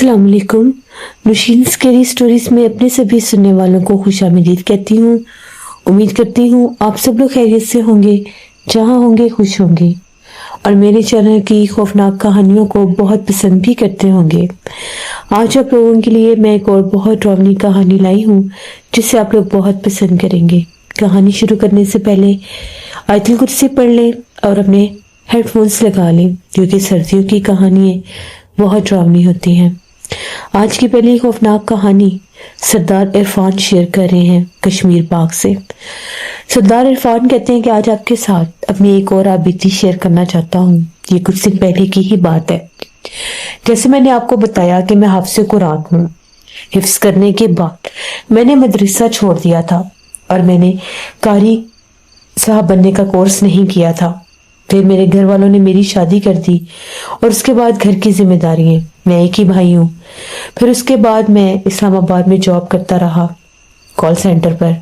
अस्सलाम वालेकुम। नुशीन scary stories में अपने सभी सुनने वालों को खुशामदीद कहती हूँ। उम्मीद करती हूँ आप सब लोग खैरियत से होंगे, जहाँ होंगे खुश होंगे और मेरे चैनल की खौफनाक कहानियों को बहुत पसंद भी करते होंगे। आज आप लोगों के लिए मैं एक और बहुत डरावनी कहानी लाई हूँ जिसे आप लोग बहुत पसंद करेंगे। कहानी शुरू करने से पहले आयतुल कुर्सी पढ़ लें और अपने हेडफोन्स लगा लें क्योंकि सर्दियों की कहानियाँ बहुत डरावनी होती हैं। आज की पहली खौफनाक कहानी सरदार इरफान शेयर कर रहे हैं कश्मीर पाक से। सरदार इरफान कहते हैं कि आज आपके साथ अपनी एक और बीती शेयर करना चाहता हूँ। ये कुछ दिन पहले की ही बात है। जैसे मैंने आपको बताया कि मैं हाफिज़ कुरान हूँ। हिफ्स करने के बाद मैंने मदरसा छोड़ दिया था और मैंने कारी साहब बनने का कोर्स नहीं किया था। फिर मेरे घर वालों ने मेरी शादी कर दी और उसके बाद घर की जिम्मेदारियां, मैं एक ही भाई हूँ। फिर उसके बाद मैं इस्लामाबाद में जॉब करता रहा कॉल सेंटर पर।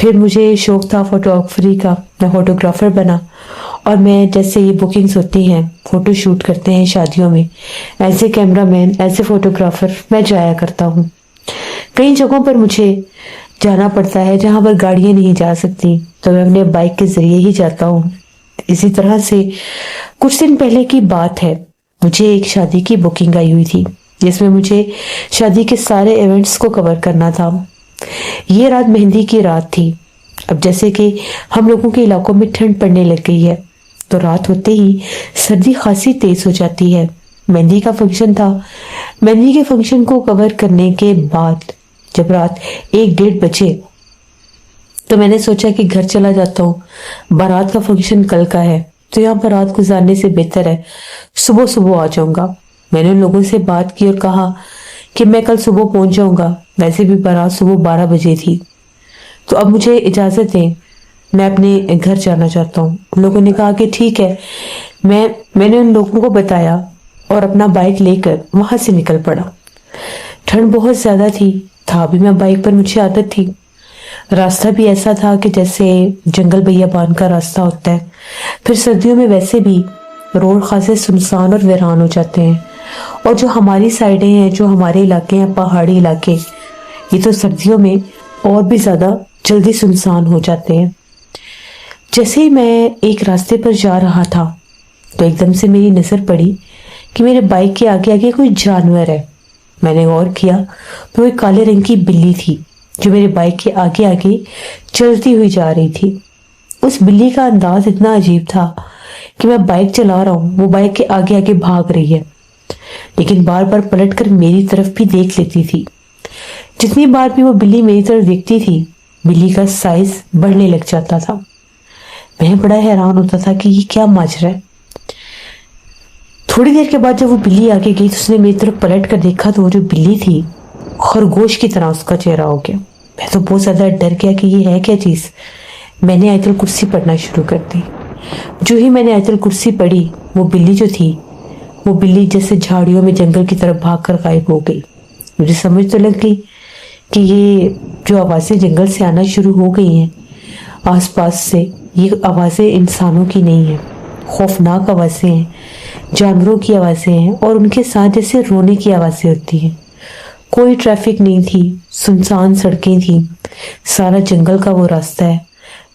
फिर मुझे शौक था फोटोग्राफरी का, मैं फोटोग्राफर बना और मैं जैसे ये बुकिंग्स होती हैं, फोटो शूट करते हैं शादियों में, ऐसे कैमरामैन ऐसे फोटोग्राफर मैं जाया करता हूँ। कई जगहों पर मुझे जाना पड़ता है जहाँ पर गाड़ियाँ नहीं जा सकती, तो मैं अपने बाइक के जरिए ही जाता हूँ। इसी तरह से कुछ दिन पहले की बात है, मुझे एक शादी की बुकिंग आई हुई थी जिसमें मुझे शादी के सारे इवेंट्स को कवर करना था। ये रात मेहंदी की रात थी। अब जैसे कि हम लोगों के इलाकों में ठंड पड़ने लग गई है तो रात होते ही सर्दी खासी तेज हो जाती है। मेहंदी का फंक्शन था। मेहंदी के फंक्शन को कवर करने के बाद जब रात 1-1:30 बजे तो मैंने सोचा कि घर चला जाता हूँ। बारात का फंक्शन कल का है तो यहाँ पर रात गुजारने से बेहतर है सुबह सुबह आ जाऊंगा। मैंने उन लोगों से बात की और कहा कि मैं कल सुबह पहुंच जाऊंगा। वैसे भी बारात सुबह 12 बजे थी, तो अब मुझे इजाजत दें, मैं अपने घर जाना चाहता हूँ। उन लोगों ने कहा कि ठीक है। मैंने उन लोगों को बताया और अपना बाइक लेकर वहां से निकल पड़ा। ठंड बहुत ज्यादा थी, था भी मैं बाइक पर, मुझे आदत थी। रास्ता भी ऐसा था कि जैसे जंगल बियाबान का रास्ता होता है। फिर सर्दियों में वैसे भी रोड खासे सुनसान और वीरान हो जाते हैं। और जो हमारी साइडें हैं, जो हमारे इलाके हैं, पहाड़ी इलाके, ये तो सर्दियों में और भी ज्यादा जल्दी सुनसान हो जाते हैं। जैसे ही मैं एक रास्ते पर जा रहा था तो एकदम से मेरी नजर पड़ी कि मेरे बाइक के आगे आगे कोई जानवर है। मैंने गौर किया तो एक काले रंग की बिल्ली थी जो मेरे बाइक के आगे आगे चलती हुई जा रही थी। उस बिल्ली का अंदाज इतना अजीब था कि मैं बाइक चला रहा हूँ, वो बाइक के आगे आगे भाग रही है, लेकिन बार बार पलट कर मेरी तरफ भी देख लेती थी। जितनी बार भी वो बिल्ली मेरी तरफ देखती थी, बिल्ली का साइज बढ़ने लग जाता था। मैं बड़ा हैरान होता था कि ये क्या माजरा है। थोड़ी देर के बाद जब वो बिल्ली आगे गई तो उसने मेरी तरफ पलट कर देखा तो वो जो बिल्ली थी खरगोश की तरह उसका चेहरा हो गया। मैं तो बहुत ज्यादा डर गया कि ये है क्या चीज। मैंने आयतुल कुर्सी पढ़ना शुरू कर दी। जो ही मैंने आयतुल कुर्सी पढ़ी, वो बिल्ली जो थी, वो बिल्ली जैसे झाड़ियों में जंगल की तरफ भागकर गायब हो गई। मुझे समझ तो लग गई कि ये जो आवाजें जंगल से आना शुरू हो गई हैं आसपास से, ये आवाजें इंसानों की नहीं है, खौफनाक आवाजें हैं, जानवरों की आवाजें हैं और उनके साथ जैसे रोने की आवाजें होती हैं। कोई ट्रैफिक नहीं थी, सुनसान सड़कें थी, सारा जंगल का वो रास्ता है,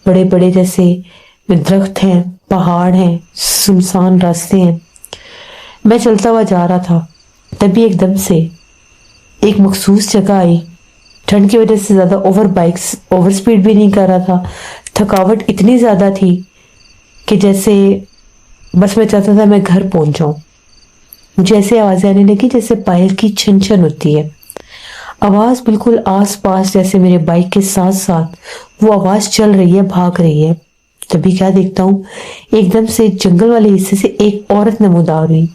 बड़े बड़े जैसे दरख्त हैं, पहाड़ हैं, सुनसान रास्ते हैं। मैं चलता हुआ जा रहा था, तभी एकदम से एक मखसूस जगह आई। ठंड की वजह से ज्यादा ओवर स्पीड भी नहीं कर रहा था। थकावट इतनी ज्यादा थी कि जैसे बस मैं चाहता था मैं घर पहुंच जाऊं। मुझे ऐसी आवाजें आने लगी जैसे पायल की छन छन होती है। आवाज बिल्कुल आस पास, जैसे मेरे बाइक के साथ साथ वो आवाज चल रही है, भाग रही है। तभी क्या देखता हूँ, एकदम से जंगल वाले हिस्से से एक औरत नमूदार हुई।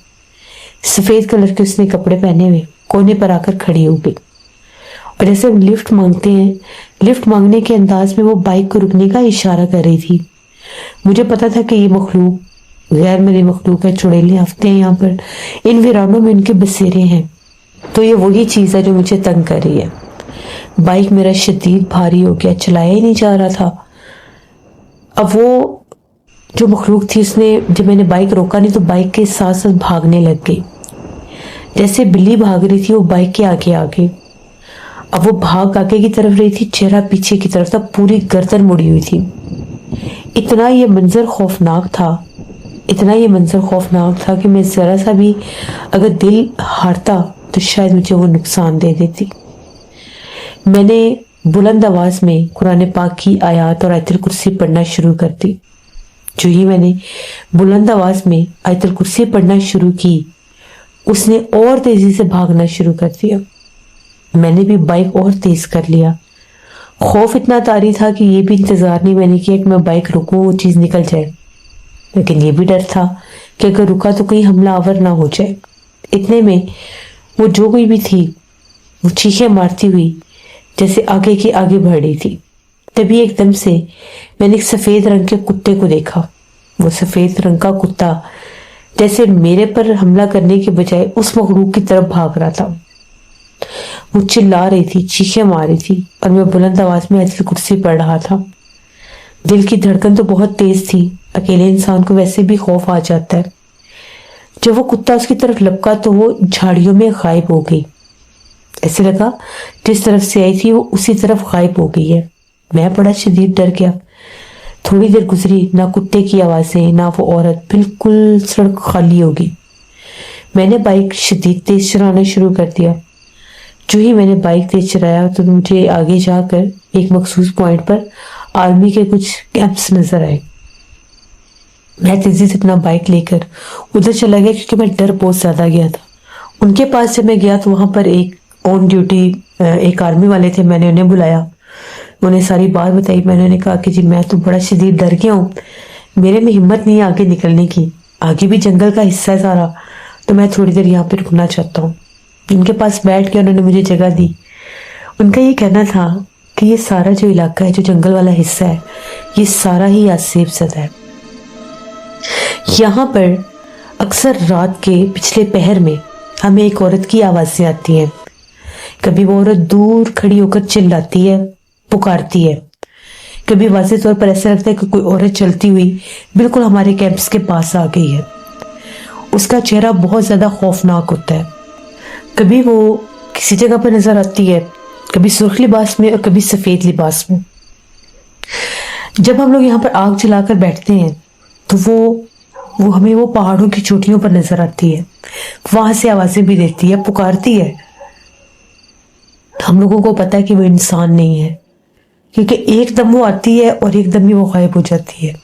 सफेद कलर के उसने कपड़े पहने हुए कोने पर आकर खड़ी हो गई और जैसे हम लिफ्ट मांगते हैं, लिफ्ट मांगने के अंदाज में वो बाइक को रुकने का इशारा कर रही थी। मुझे पता था कि ये मखलूक गैर मेरी मखलूक है, चुड़ैलें हफ्ते हैं यहाँ पर, इन वीरानों में उनके बसेरे हैं, तो ये वही चीज है जो मुझे तंग कर रही है। बाइक मेरा शदीद भारी हो गया, चलाया ही नहीं जा रहा था। अब वो जो मखलूक थी उसने, जब मैंने बाइक रोका नहीं तो बाइक के साथ साथ भागने लग गई। जैसे बिल्ली भाग रही थी वो बाइक के आगे आगे। अब वो भाग आगे की तरफ रही थी, चेहरा पीछे की तरफ था, पूरी गर्दन मुड़ी हुई थी। इतना ये मंजर खौफनाक था, इतना ये मंजर खौफनाक था कि मैं जरा सा भी अगर दिल हारता तो शायद मुझे वो नुकसान दे देती। मैंने बुलंद आवाज में कुरान पाक की आयत और आयतुल कुर्सी पढ़ना शुरू कर दी। जो ही मैंने बुलंद आवाज में आयतुल कुर्सी पढ़ना शुरू की, उसने और तेजी से भागना शुरू कर दिया। मैंने भी बाइक और तेज कर लिया। खौफ इतना तारी था कि ये भी इंतजार नहीं मैंने किया कि मैं बाइक रुकूं, वो चीज निकल जाए, लेकिन ये भी डर था कि अगर रुका तो कहीं हमला आवर ना हो जाए। इतने में वो जो कोई भी थी वो चीखें मारती हुई जैसे आगे की आगे बढ़ रही थी। तभी एकदम से मैंने एक सफेद रंग के कुत्ते को देखा। वो सफेद रंग का कुत्ता जैसे मेरे पर हमला करने के बजाय उस मखलूक की तरफ भाग रहा था। वो चिल्ला रही थी, चीखें मार रही थी, और मैं बुलंद आवाज में आयतुल कुर्सी पढ़ रहा था। दिल की धड़कन तो बहुत तेज थी, अकेले इंसान को वैसे भी खौफ आ जाता है। जब वो कुत्ता उसकी तरफ लपका तो वो झाड़ियों में गायब हो गई। ऐसे लगा जिस तरफ से आई थी वो उसी तरफ गायब हो गई है। मैं बड़ा शदीद डर गया। थोड़ी देर गुजरी, ना कुत्ते की आवाजें ना वो औरत, बिल्कुल सड़क खाली हो गई। मैंने बाइक शदीद तेज चलाना शुरू कर दिया। जो ही मैंने बाइक तेज चलाया तो मुझे आगे जाकर एक मखसूस पॉइंट पर आर्मी के कुछ कैंप्स नजर आए। मैं तेजी से अपना बाइक लेकर उधर चला गया क्योंकि मैं डर बहुत ज्यादा गया था। उनके पास जब मैं गया तो वहां पर एक ऑन ड्यूटी एक आर्मी वाले थे। मैंने उन्हें बुलाया, उन्हें सारी बात बताई। मैंने उन्हें कहा कि जी मैं तो बड़ा शदीद डर गया हूँ, मेरे में हिम्मत नहीं है आगे निकलने की, आगे भी जंगल का हिस्सा है सारा, तो मैं थोड़ी देर यहाँ पे रुकना चाहता हूँ। उनके पास बैठ के उन्होंने मुझे जगह दी। उनका ये कहना था कि ये सारा जो इलाका है, जो जंगल वाला हिस्सा है, ये सारा ही आसेब ज़दा है। यहाँ पर अक्सर रात के पिछले पहर में हमें एक औरत की आवाज़ें आती हैं। कभी वो औरत दूर खड़ी होकर चिल्लाती है, पुकारती है। कभी वाज़ेह तौर पर ऐसा लगता है कि कोई औरत चलती हुई बिल्कुल हमारे कैंप्स के पास आ गई है। उसका चेहरा बहुत ज़्यादा खौफनाक होता है। कभी वो किसी जगह पर नजर आती है, कभी सुर्ख लिबास में और कभी सफेद लिबास में। जब हम लोग यहाँ पर आग जलाकर बैठते हैं तो वो हमें वो पहाड़ों की चोटियों पर नजर आती है, वहां से आवाजें भी देती है, पुकारती है। हम लोगों को पता है कि वो इंसान नहीं है, क्योंकि एकदम वो आती है और एकदम ही वो गायब हो जाती है।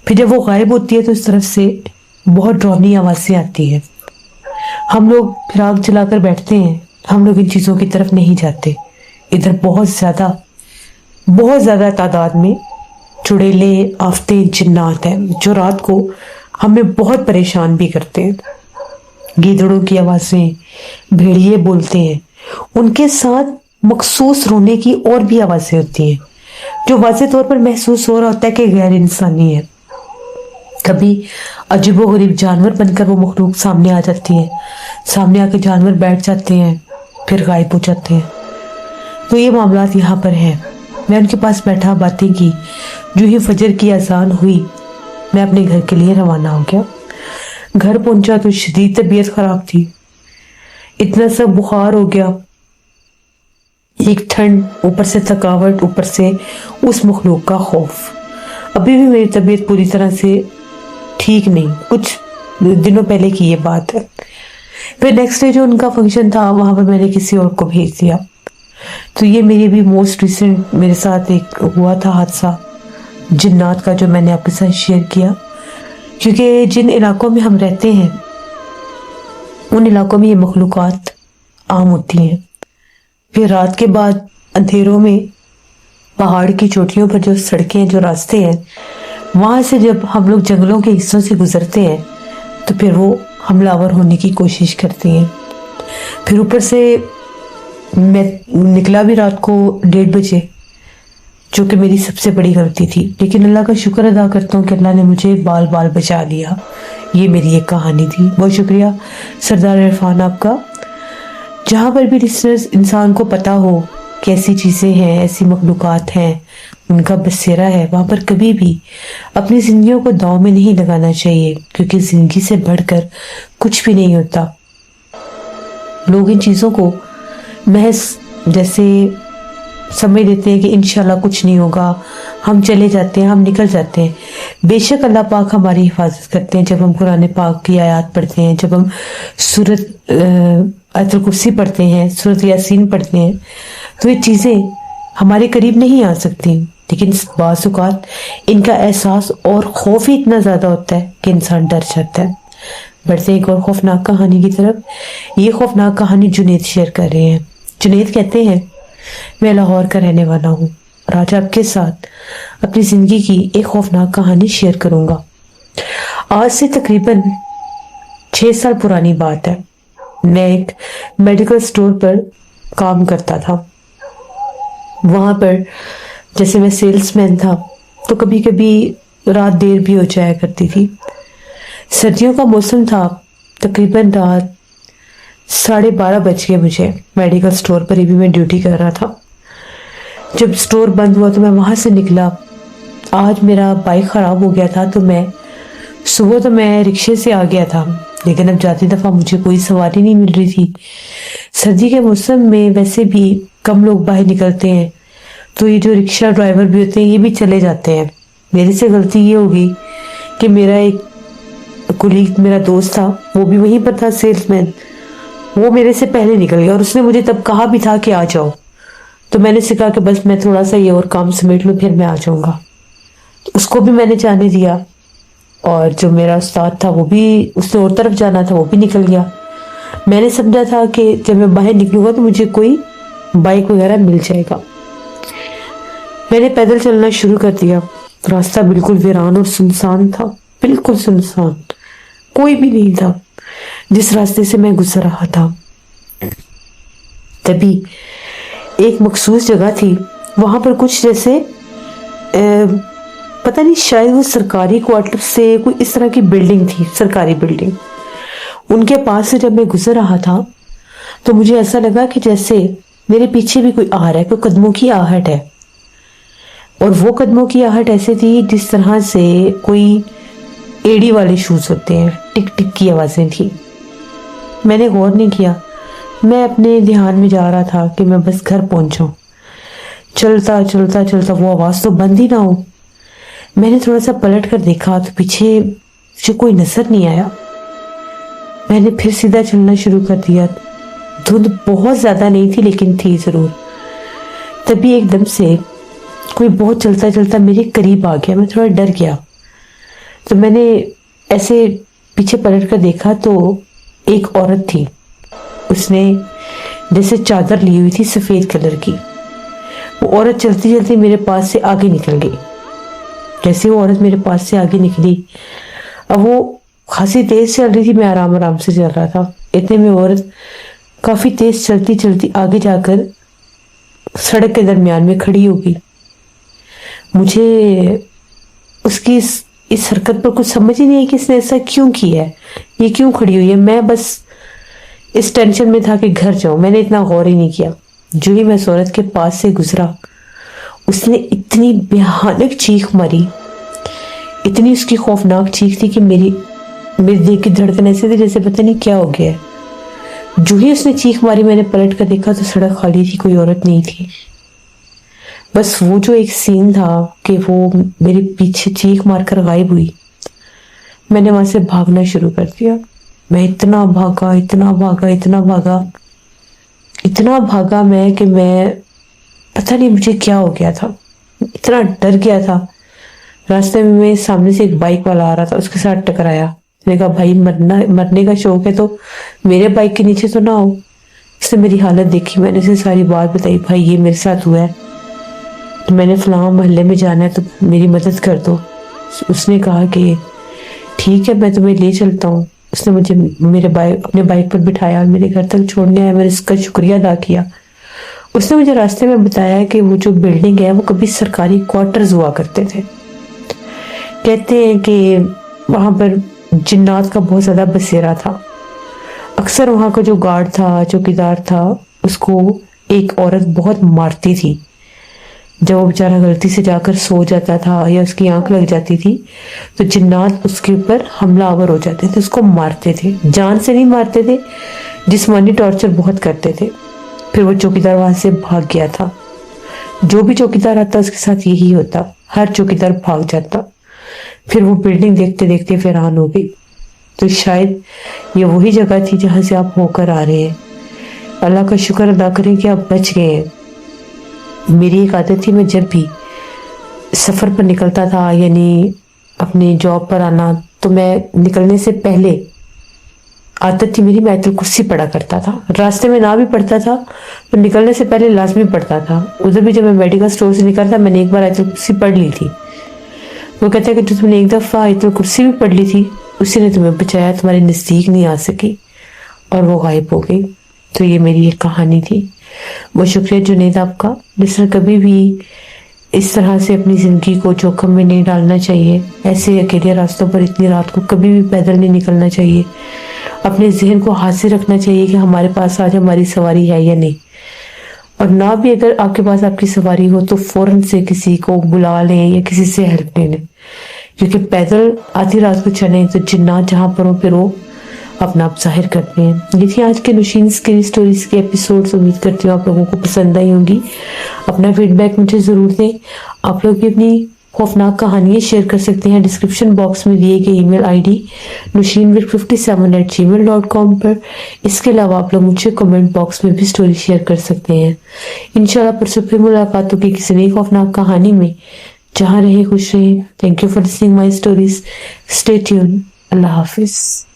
फिर जब वो गायब होती है तो इस तरफ से बहुत डरावनी आवाजें आती है। हम लोग फिर आग जलाकर बैठते हैं। हम लोग इन चीज़ों की तरफ नहीं जाते। इधर बहुत ज़्यादा तादाद में चुड़ैले, आफते, जिन्नात हैं जो रात को हमें बहुत परेशान भी करते हैं। गीदड़ों की आवाज़ें, भेड़िए बोलते हैं, उनके साथ मखसूस रोने की और भी आवाज़ें होती हैं जो वाज़ेह तौर पर महसूस हो रहा होता है कि गैर इंसानी है। कभी अजीबोगरीब जानवर बनकर वो मखलूक सामने आ जाती है, सामने आके जानवर बैठ जाते हैं, फिर गायब हो जाते हैं। तो ये मामलात यहाँ पर हैं। मैं उनके पास बैठा, बातें की। जो ही फजर की अजान हुई मैं अपने घर के लिए रवाना हो गया। घर पहुंचा तो शदीद तबीयत खराब थी, इतना सा बुखार हो गया, एक ठंड, ऊपर से थकावट, ऊपर से उस मखलूक का खौफ। अभी भी मेरी तबीयत पूरी तरह से ठीक नहीं, कुछ दिनों पहले की ये बात है। फिर नेक्स्ट डे जो उनका फंक्शन था वहां पर मैंने किसी और को भेज दिया। तो ये मेरी भी मोस्ट रिसेंट मेरे साथ एक हुआ था हादसा जिन्नात का, जो मैंने आपके साथ शेयर किया। क्योंकि जिन इलाकों में हम रहते हैं उन इलाकों में ये मखलूक़ात आम होती हैं। फिर रात के बाद अंधेरों में पहाड़ की चोटियों पर जो सड़कें, जो रास्ते हैं, वहाँ से जब हम लोग जंगलों के हिस्सों से गुजरते हैं तो फिर वो हमलावर होने की कोशिश करती हैं। फिर ऊपर से मैं निकला भी रात को 1:30 बजे, जो कि मेरी सबसे बड़ी गलती थी, लेकिन अल्लाह का शुक्र अदा करता हूँ कि अल्लाह ने मुझे बाल बाल बचा लिया। ये मेरी एक कहानी थी। बहुत शुक्रिया सरदार इरफान आपका। जहाँ पर भी लिसनर्स इंसान को पता हो कि ऐसी चीज़ें हैं, ऐसी मखलूक़ात हैं, उनका बसेरा है, वहाँ पर कभी भी अपनी ज़िंदगियों को दांव में नहीं लगाना चाहिए, क्योंकि ज़िंदगी से बढ़कर कुछ भी नहीं होता। लोग इन चीज़ों को महज जैसे समझ लेते हैं कि इंशाल्लाह कुछ नहीं होगा, हम चले जाते हैं, हम निकल जाते हैं। बेशक अल्लाह पाक हमारी हिफाजत करते हैं जब हम कुरान पाक की आयत पढ़ते हैं, जब हम सूरत आयतुल कुर्सी पढ़ते हैं, सूरत यासीन पढ़ते हैं, तो ये चीज़ें हमारे करीब नहीं आ सकती। लेकिन बाज़ औक़ात इनका एहसास और खौफ ही इतना ज़्यादा होता है कि इंसान डर जाता है। बढ़ते एक और खौफनाक कहानी की तरफ। ये खौफनाक कहानी जुनैद शेयर कर रहे हैं। जुनैद कहते हैं, मैं लाहौर का रहने वाला हूँ और आज आपके साथ अपनी ज़िंदगी की एक खौफनाक कहानी शेयर करूँगा। आज से तकरीबन 6 साल पुरानी बात है। मैं एक मेडिकल स्टोर पर काम करता था। वहाँ पर जैसे मैं सेल्समैन था तो कभी कभी रात देर भी हो जाया करती थी। सर्दियों का मौसम था, तकरीबन रात 12:30 बज गए मुझे। मेडिकल स्टोर पर ही भी मैं ड्यूटी कर रहा था। जब स्टोर बंद हुआ तो मैं वहाँ से निकला। आज मेरा बाइक ख़राब हो गया था तो सुबह तो मैं रिक्शे से आ गया था, लेकिन अब जाती दफ़ा मुझे कोई सवारी नहीं मिल रही थी। सर्दी के मौसम में वैसे भी कम लोग बाहर निकलते हैं, तो ये जो रिक्शा ड्राइवर भी होते हैं ये भी चले जाते हैं। मेरे से गलती ये हो गई कि मेरा एक कुलीग, मेरा दोस्त था, वो भी वहीं पर था, सेल्समैन। वो मेरे से पहले निकल गया और उसने मुझे तब कहा भी था कि आ जाओ। तो मैंने उसे कहा कि बस मैं थोड़ा सा ये और काम समेट लूँ फिर मैं आ जाऊँगा। उसको भी मैंने जाने दिया और जो मेरा उस्ताद था वो भी, उसने और तरफ जाना था, वो भी निकल गया। मैंने समझा था कि जब मैं बाहर निकलूँगा तो मुझे कोई बाइक वगैरह मिल जाएगा। मैंने पैदल चलना शुरू कर दिया। रास्ता बिल्कुल वीरान और सुनसान था, बिल्कुल सुनसान, कोई भी नहीं था जिस रास्ते से मैं गुजर रहा था। तभी एक मखसूस जगह थी, वहां पर कुछ जैसे पता नहीं, शायद वो सरकारी क्वार्टर से कोई इस तरह की बिल्डिंग थी, सरकारी बिल्डिंग। उनके पास से जब मैं गुजर रहा था तो मुझे ऐसा लगा कि जैसे मेरे पीछे भी कोई आ रहा है, कोई कदमों की आहट है। और वो कदमों की आहट ऐसे थी जिस तरह से कोई एड़ी वाले शूज होते हैं, टिक टिक की आवाजें थी। मैंने गौर नहीं किया, मैं अपने ध्यान में जा रहा था कि मैं बस घर पहुंचूं। चलता चलता चलता वो आवाज तो बंद ही ना हो। मैंने थोड़ा सा पलट कर देखा तो पीछे मुझे कोई नजर नहीं आया। मैंने फिर सीधा चलना शुरू कर दिया। धुंध बहुत ज्यादा नहीं थी लेकिन थी जरूर। तभी एकदम से कोई बहुत चलता चलता मेरे करीब आ गया। मैं थोड़ा डर गया तो मैंने ऐसे पीछे पलट कर देखा तो एक औरत थी। उसने जैसे चादर ली हुई थी सफेद कलर की। वो औरत चलती चलती मेरे पास से आगे निकल गई। जैसे वो औरत मेरे पास से आगे निकली, अब वो खासी तेज चल रही थी, मैं आराम आराम से चल रहा था। इतने में औरत काफी तेज चलती चलती आगे जाकर सड़क के दरमियान में खड़ी हो गई। मुझे उसकी इस हरकत पर कुछ समझ ही नहीं है कि इसने ऐसा क्यों किया है, ये क्यों खड़ी हुई है। मैं बस इस टेंशन में था कि घर जाऊं, मैंने इतना गौर ही नहीं किया। जो ही मैं उस औरत के पास से गुजरा, उसने इतनी भयानक चीख मारी, इतनी उसकी खौफनाक चीख थी कि मेरे दिल की धड़कन ऐसे थी जैसे पता नहीं क्या हो गया है। जो ही उसने चीख मारी, मैंने पलट कर देखा तो सड़क खाली थी, कोई औरत नहीं थी। बस वो जो एक सीन था कि वो मेरे पीछे चीख मारकर गायब हुई, मैंने वहां से भागना शुरू कर दिया। मैं इतना भागा, इतना भागा, इतना भागा, इतना भागा मैं कि मैं पता नहीं मुझे क्या हो गया था, इतना डर गया था। रास्ते में मैं सामने से एक बाइक वाला आ रहा था, उसके साथ टकराया। मैंने कहा भाई मरने का शौक है तो मेरे बाइक के नीचे तो ना हो। उसने मेरी हालत देखी, मैंने उसे सारी बात बताई, भाई ये मेरे साथ हुआ है, तो मैंने फलां मोहल्ले में जाना है तो मेरी मदद कर दो। उसने कहा कि ठीक है मैं तुम्हें ले चलता हूँ। उसने मुझे अपने बाइक पर बिठाया और मेरे घर तक छोड़ने आया। मैंने इसका शुक्रिया अदा किया। उसने मुझे रास्ते में बताया कि वो जो बिल्डिंग है वो कभी सरकारी क्वार्टर्स हुआ करते थे। कहते हैं कि वहाँ पर जिन्नात का बहुत ज़्यादा बसेरा था। अक्सर वहाँ का जो गार्ड था, चौकीदार था, उसको एक औरत बहुत मारती थी। जब वो बेचारा गलती से जाकर सो जाता था या उसकी आंख लग जाती थी तो जिन्नात उसके ऊपर हमलावर हो जाते थे, उसको मारते थे। जान से नहीं मारते थे जिस्मानी टॉर्चर बहुत करते थे। फिर वो चौकीदार वहां से भाग गया था। जो भी चौकीदार आता उसके साथ यही होता, हर चौकीदार भाग जाता। फिर वो बिल्डिंग देखते देखते हैरान हो गई। तो शायद ये वही जगह थी जहां से आप होकर आ रहे हैं। अल्लाह का शुक्र अदा करें कि आप बच गए हैं। मेरी एक आदत थी, मैं जब भी सफ़र पर निकलता था, यानी अपने जॉब पर आना, तो मैं निकलने से पहले आदत थी मेरी, मैं आयतुल कुर्सी पढ़ा करता था। रास्ते में ना भी पढ़ता था तो निकलने से पहले लाजमी पढ़ता था। उधर भी जब मैं मेडिकल स्टोर से निकलता, मैंने एक बार आयतुल कुर्सी पढ़ ली थी। वो कहते हैं कि जो तुमने एक दफ़ा आयतुल कुर्सी भी पढ़ ली थी, उसी ने तुम्हें बचाया, तुम्हारे नज़दीक नहीं आ सकी और वो गायब हो गई। तो ये मेरी एक कहानी थी। बहुत शुक्रिया जुनैद आपका। लिसनर, कभी भी इस तरह से अपनी ज़िंदगी को जोखिम में नहीं डालना चाहिए। ऐसे अकेले रास्तों पर इतनी रात को कभी भी पैदल नहीं निकलना चाहिए। अपने जहन को हाजिर रखना चाहिए कि हमारे पास आज हमारी सवारी है या नहीं, और ना भी अगर आपके पास आपकी सवारी हो तो फौरन से किसी को बुला लें या किसी से हेल्प ले लें, क्योंकि पैदल आधी रात को चलें तो जिन्नात जहाँ पर हो फिर वो अपना आप जाहिर करते हैं। ये थी आज के नुशीन स्केरी स्टोरीज के एपिसोड्स। उम्मीद करती हूँ आप लोगों को पसंद आई होंगी। अपना फीडबैक मुझे ज़रूर दें। आप लोग भी अपनी खौफनाक कहानियाँ शेयर कर सकते हैं डिस्क्रिप्शन बॉक्स में दिए गए ईमेल आईडी nushinwirk57@gmail.com पर। इसके अलावा आप लोग मुझे कमेंट बॉक्स में भी स्टोरी शेयर कर सकते हैं। इंशाल्लाह परसों फिर मुलाकात होगी किसी नई खौफनाक कहानी में। जहाँ रहे खुश रहें। Thank you for listening my stories. Stay tune. अल्लाह हाफिज़।